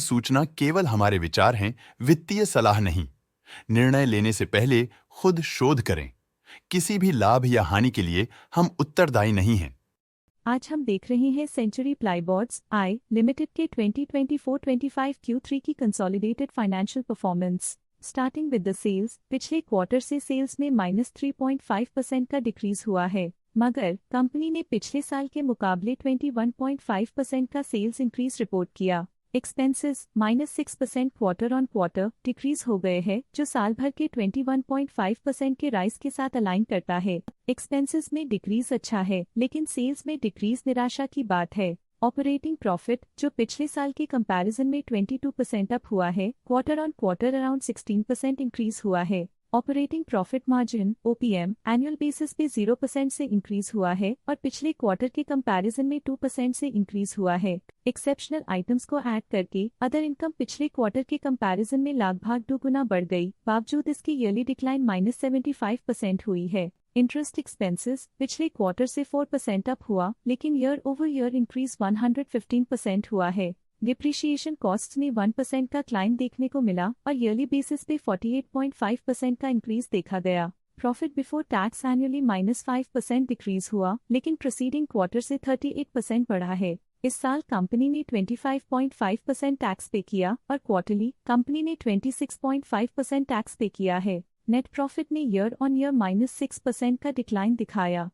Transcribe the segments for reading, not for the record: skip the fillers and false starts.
सूचना केवल हमारे विचार हैं, वित्तीय सलाह नहीं। निर्णय लेने से पहले खुद शोध करें। किसी भी लाभ या हानि के लिए हम उत्तरदायी नहीं हैं। आज हम देख रहे हैं सेंचुरी प्लाईबोर्ड्स आई लिमिटेड के 2024-25 Q3 की consolidated financial performance. Starting with the sales, पिछले क्वार्टर से सेल्स में -3.5% का डिक्रीज हुआ है, मगर कंपनी ने पिछले साल के मुकाबले 21.5% का सेल्स इंक्रीज रिपोर्ट किया। Expenses -6% quarter on quarter decrease हो गए हैं, जो साल भर के 21.5% के राइज के साथ अलाइन करता है। एक्सपेंसेस में डिक्रीज अच्छा है, लेकिन सेल्स में डिक्रीज निराशा की बात है। ऑपरेटिंग प्रॉफिट, जो पिछले साल के कंपैरिजन में 22% अप हुआ है, quarter on quarter around 16% increase हुआ है। Operating profit margin OPM annual basis पे 0% से इंक्रीज हुआ है और पिछले क्वार्टर के कंपैरिजन में 2% से इंक्रीज हुआ है। एक्सेप्शनल आइटम्स को ऐड करके अदर इनकम पिछले क्वार्टर के कंपैरिजन में लगभग 2 गुना बढ़ गई, बावजूद इसकी ईयरली डिक्लाइन -75% हुई है। इंटरेस्ट एक्सपेंसेस पिछले क्वार्टर से 4% अप हुआ, लेकिन ईयर ओवर ईयर इंक्रीज 115% हुआ है। डिप्रिशिएशन कॉस्ट्स में 1% का क्लाइम देखने को मिला और ईयरली बेसिस पे 48.5% का इंक्रीज देखा गया। Profit before tax annually -5% decrease हुआ, लेकिन प्रीसीडिंग क्वार्टर से 38% बढ़ा है। इस साल कंपनी ने 25.5% टैक्स पे किया और क्वार्टरली कंपनी ने 26.5% टैक्स पे किया है। नेट प्रॉफिट ने ईयर ऑन ईयर -6% का डिक्लाइन दिखाया,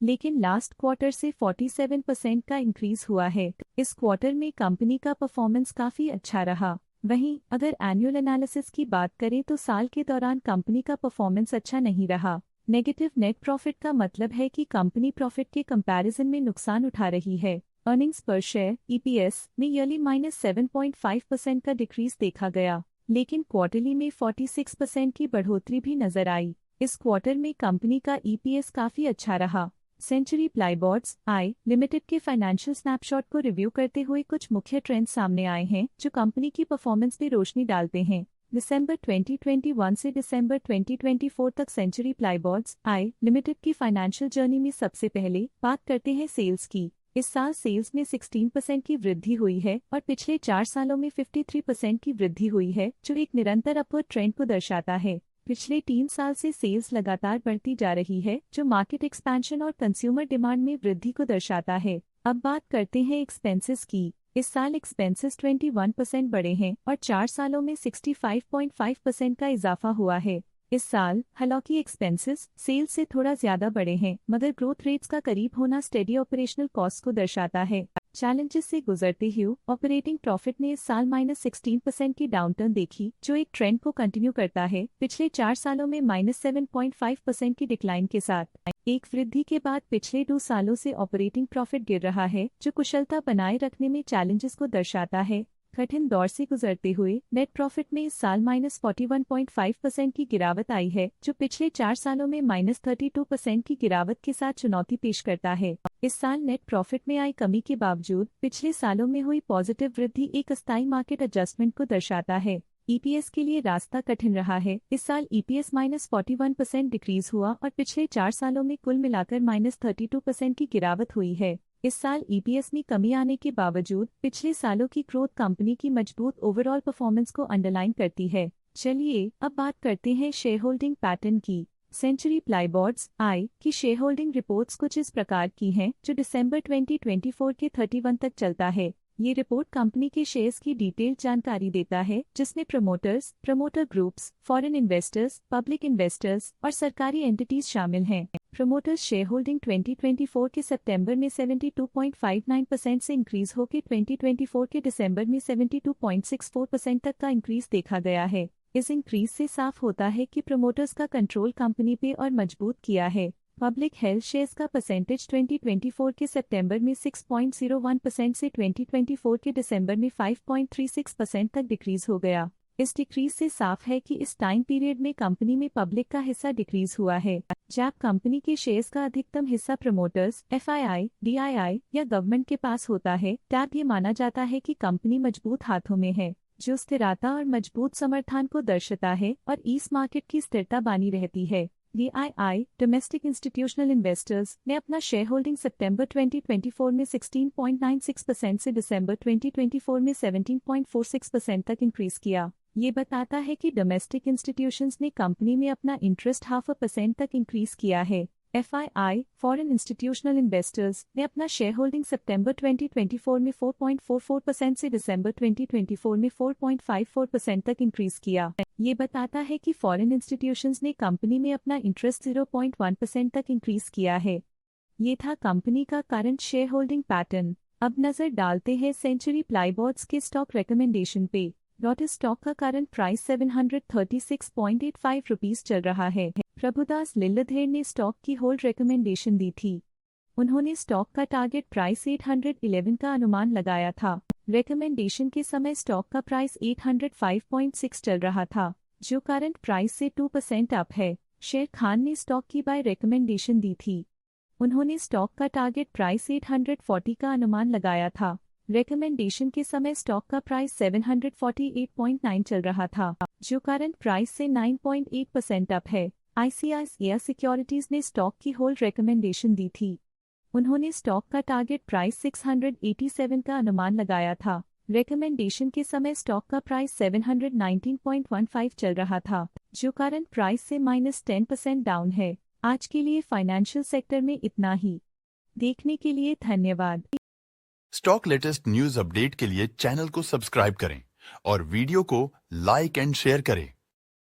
लेकिन लास्ट क्वार्टर से 47% का इंक्रीज हुआ है। इस क्वार्टर में कंपनी का परफॉर्मेंस काफी अच्छा रहा। वहीं अगर एनुअल एनालिसिस की बात करें तो साल के दौरान कंपनी का परफॉर्मेंस अच्छा नहीं रहा। नेगेटिव नेट प्रॉफिट का मतलब है कि कंपनी प्रॉफिट के कंपैरिजन में नुकसान उठा रही है। अर्निंग्स पर शेयर EPS में ईयरली -7.5% का डिक्रीज देखा गया, लेकिन क्वार्टरली में 46% की बढ़ोतरी भी नजर आई। इस क्वार्टर में कंपनी का EPS काफी अच्छा रहा। सेंचुरी प्लाईबोर्ड्स आई लिमिटेड के फाइनेंशियल स्नैपशॉट को रिव्यू करते हुए कुछ मुख्य ट्रेंड्स सामने आए हैं, जो कंपनी की परफॉर्मेंस पे रोशनी डालते हैं। दिसंबर 2021 से दिसंबर 2024 तक सेंचुरी प्लाईबोर्ड्स आई लिमिटेड की फाइनेंशियल जर्नी में सबसे पहले बात करते हैं सेल्स की। इस साल सेल्स में 16% की वृद्धि हुई है और पिछले 4 सालों में 53% की वृद्धि हुई है, जो एक निरंतर अपवर्ड ट्रेंड को दर्शाता है। पिछले 3 साल से सेल्स लगातार बढ़ती जा रही है, जो मार्केट एक्सपेंशन और कंज्यूमर डिमांड में वृद्धि को दर्शाता है। अब बात करते हैं एक्सपेंसेस की। इस साल एक्सपेंसेस 21% बढ़े हैं और 4 सालों में 65.5% का इजाफा हुआ है। इस साल हालांकि एक्सपेंसेस सेल्स से थोड़ा ज्यादा बढ़े हैं, मगर ग्रोथ रेट्स का करीब होना स्टेडी ऑपरेशनल कॉस्ट को दर्शाता है। चैलेंजेस से गुजरते हुए ऑपरेटिंग प्रॉफिट ने इस साल -16% की डाउनटर्न देखी, जो एक ट्रेंड को कंटिन्यू करता है, पिछले 4 सालों में -7.5% की डिक्लाइन के साथ। एक वृद्धि के बाद पिछले 2 सालों से ऑपरेटिंग प्रॉफिट गिर रहा है, जो कुशलता बनाए रखने में चैलेंजेस को दर्शाता है। कठिन दौर से गुजरते हुए नेट प्रॉफिट में इस साल -41.5% की गिरावट आई है, जो पिछले 4 सालों में -32% की गिरावट के साथ चुनौती पेश करता है। इस साल नेट प्रॉफिट में आई कमी के बावजूद पिछले सालों में हुई पॉजिटिव वृद्धि एक अस्थायी मार्केट एडजस्टमेंट को दर्शाता है। EPS के लिए रास्ता कठिन रहा है। इस साल EPS -41% डिक्रीज हुआ और पिछले 4 सालों में कुल मिलाकर -32% की गिरावट हुई है। इस साल EPS में कमी आने के बावजूद पिछले सालों की ग्रोथ कंपनी की मजबूत ओवरऑल परफॉर्मेंस को अंडरलाइन करती है। चलिए अब बात करते हैं शेयर होल्डिंग पैटर्न की। सेंचुरी प्लाईबोर्ड्स आई की शेयर होल्डिंग रिपोर्ट्स कुछ इस प्रकार की हैं, जो दिसंबर 2024 के 31 तक चलता है। ये रिपोर्ट कंपनी के शेयर्स की डिटेल्ड जानकारी देता है, जिसमें promoters, promoter groups, foreign investors, public investors और सरकारी एंटिटीज शामिल हैं। प्रमोटर्स शेयर होल्डिंग 2024 के सितंबर में 72.59% से इंक्रीज होकर 2024 के दिसंबर में 72.64% तक का इंक्रीज देखा गया है। इस इंक्रीज से साफ होता है कि प्रमोटर्स का कंट्रोल कंपनी पे और मजबूत किया है। पब्लिक हेल्थ शेयर्स का परसेंटेज 2024 के सितंबर में 6.01% से 2024 के दिसंबर में 5.36% तक डिक्रीज हो गया। इस डिक्रीज से साफ है कि इस टाइम पीरियड में कंपनी में पब्लिक का हिस्सा डिक्रीज हुआ है। जब कंपनी के शेयर्स का अधिकतम हिस्सा प्रमोटर्स, FII, DII या गवर्नमेंट के पास होता है, तब ये माना जाता है कि कंपनी मजबूत हाथों में है, जो स्थिरता और मजबूत समर्थन को दर्शाता है और इस मार्केट की स्थिरता बनी रहती है। DII डोमेस्टिक इंस्टीट्यूशनल इन्वेस्टर्स ने अपना शेयर होल्डिंग सितंबर 2024 में 16.96% से दिसंबर 2024 में 17.46% तक इंक्रीज किया। ये बताता है कि डोमेस्टिक इंस्टीट्यूशंस ने कंपनी में अपना इंटरेस्ट 0.5% तक इंक्रीज किया है। FII फॉरेन इंस्टीट्यूशनल इन्वेस्टर्स ने अपना शेयर होल्डिंग सितंबर 2024 में 4.44% से दिसंबर 2024 में 4.54% तक इंक्रीज किया। ये बताता है कि फॉरेन इंस्टीट्यूशंस ने कंपनी में अपना इंटरेस्ट 0.1% तक इंक्रीज किया है। ये था कंपनी का करंट शेयर होल्डिंग पैटर्न। अब नजर डालते हैं सेंचुरी प्लाईबोर्ड्स के स्टॉक रिकमेंडेशन पे। लॉटस स्टॉक का करंट प्राइस 736.85 रुपीस चल रहा है। प्रभुदास लिल्लाधर ने स्टॉक की होल्ड रिकमेंडेशन दी थी। उन्होंने स्टॉक का टारगेट प्राइस 811 का अनुमान लगाया था। रिकमेंडेशन के समय स्टॉक का प्राइस 805.6 चल रहा था, जो करंट प्राइस से 2% अप है। शेर खान ने स्टॉक की बाय रिकमेंडेशन दी थी। उन्होंने स्टॉक का टारगेट प्राइस 840 का अनुमान लगाया था। रिकमेंडेशन के समय स्टॉक का प्राइस 748.9 चल रहा था, जो करंट प्राइस से 9.8% अप है। ICICI सिक्योरिटीज ने स्टॉक की होल्ड रिकमेंडेशन दी थी। उन्होंने स्टॉक का टारगेट प्राइस 687 का अनुमान लगाया था। रिकमेंडेशन के समय स्टॉक का प्राइस 719.15 चल रहा था, जो करंट प्राइस से -10% डाउन है। आज के लिए फाइनेंशियल सेक्टर में इतना ही। देखने के लिए धन्यवाद। स्टॉक लेटेस्ट न्यूज अपडेट के लिए चैनल को सब्सक्राइब करें और वीडियो को लाइक एंड शेयर करें।